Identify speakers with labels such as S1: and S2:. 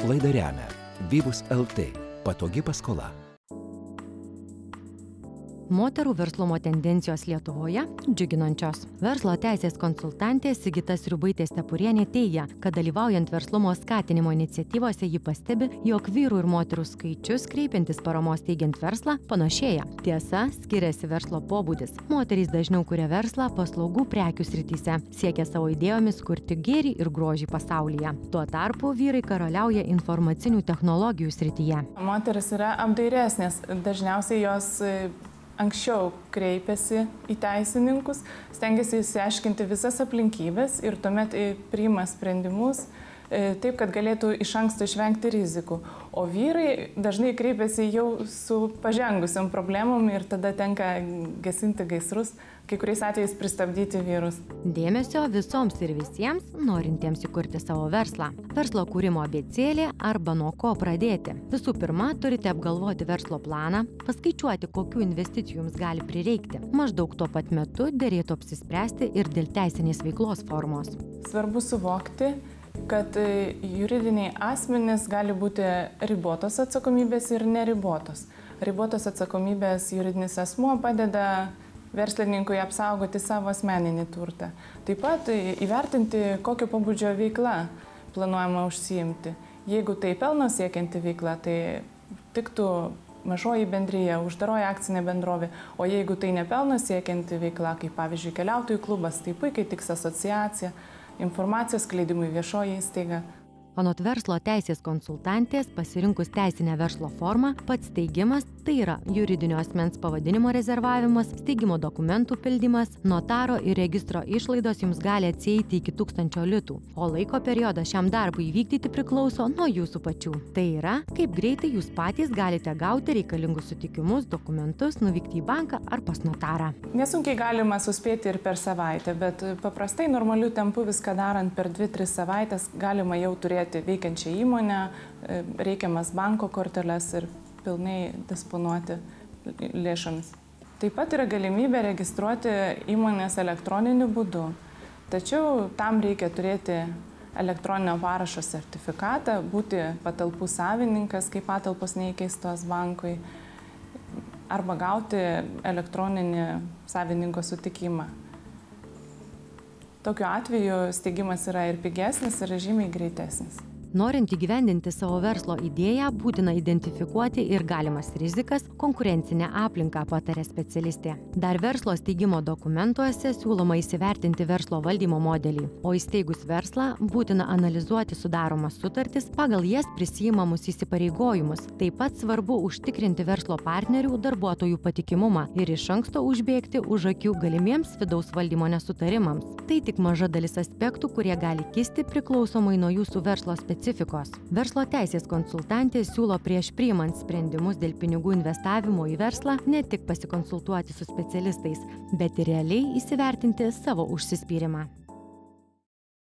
S1: Laidą remia Vivus LT – patogi paskola.
S2: Moterų verslumo tendencijos Lietuvoje džiuginančios. Verslo teisės konsultantė Sigita Sriubaitė-Stepurienė teigia, kad dalyvaujant verslumo skatinimo iniciatyvose ji pastebi, jog vyrų ir moterų skaičius kreipiantis paramos teigiant verslą panašėja. Tiesa, skiriasi verslo pobūdis. Moterys dažniau kuria verslą paslaugų prekių srityse, siekia savo idėjomis kurti gėrį ir grožį pasaulyje. Tuo tarpu vyrai karaliauja informacinių technologijų srityje.
S3: Moteris yra apdairesnės, dažniausiai jos anksčiau kreipiasi į teisininkus, stengiasi išsiaiškinti visas aplinkybės ir tuomet priima sprendimus taip, kad galėtų iš anksto išvengti rizikų. O vyrai dažnai kreipiasi jau su pažengusiam problemom ir tada tenka gesinti gaisrus, kai kuriais atvejais pristabdyti vyrus.
S2: Dėmesio visoms ir visiems, norintiems įkurti savo verslą. Verslo kūrimo abėcėlė arba nuo ko pradėti. Visų pirma, turite apgalvoti verslo planą, paskaičiuoti, kokių investicijų jums gali prireikti. Maždaug tuo pat metu derėtų apsispręsti ir dėl teisinės veiklos formos.
S3: Svarbu suvokti, kad juridiniai asmenys gali būti ribotos atsakomybės ir neribotos. Ribotos atsakomybės juridinis asmuo padeda verslininkui apsaugoti savo asmeninį turtą. Taip pat įvertinti, kokio pobūdžio veikla planuojama užsiimti. Jeigu tai pelno siekianti veikla, tai tiktų mažoji bendrija, uždaroji akcinė bendrovė. O jeigu tai nepelno siekianti veikla, kaip pavyzdžiui keliautojų klubas, tai puikiai tiks asociacija, informacijos skleidimui viešoji įstaiga.
S2: Anot verslo teisės konsultantės, pasirinkus teisinę verslo formą, pats steigimas, tai yra juridinio asmens pavadinimo rezervavimas, steigimo dokumentų pildymas, notaro ir registro išlaidos jums gali atsieiti iki 1000 litų, o laiko periodas šiam darbui įvykdyti priklauso nuo jūsų pačių. Tai yra, kaip greitai jūs patys galite gauti reikalingus sutikimus, dokumentus, nuvykti į banką ar pas notarą.
S3: Nesunkiai galima suspėti ir per savaitę, bet paprastai normaliu tempu viską darant per 2-3 savaitės galima jau turėti veikiančią įmonę, reikiamas banko korteles ir pilnai disponuoti lėšomis. Taip pat yra galimybė registruoti įmonės elektroniniu būdu, tačiau tam reikia turėti elektroninio parašo sertifikatą, būti patalpų savininkas, kai patalpos neįkeistos bankui, arba gauti elektroninį savininko sutikimą. Tokiu atveju steigimas yra ir pigesnis, ir žymiai greitesnis.
S2: Norint įgyvendinti savo verslo idėją, būtina identifikuoti ir galimas rizikas, konkurencinę aplinką, patarė specialistė. Dar verslo steigimo dokumentuose siūloma įsivertinti verslo valdymo modelį, o įsteigus verslą būtina analizuoti sudaromas sutartis, pagal jas prisiimamus įsipareigojimus. Taip pat svarbu užtikrinti verslo partnerių darbuotojų patikimumą ir iš anksto užbėgti už akių galimiems vidaus valdymo nesutarimams. Tai tik maža dalis aspektų, kurie gali kisti priklausomai nuo jūsų verslo specifikos. Verslo teisės konsultantė siūlo prieš priimant sprendimus dėl pinigų investavimo į verslą ne tik pasikonsultuoti su specialistais, bet ir realiai įsivertinti savo užsispyrimą.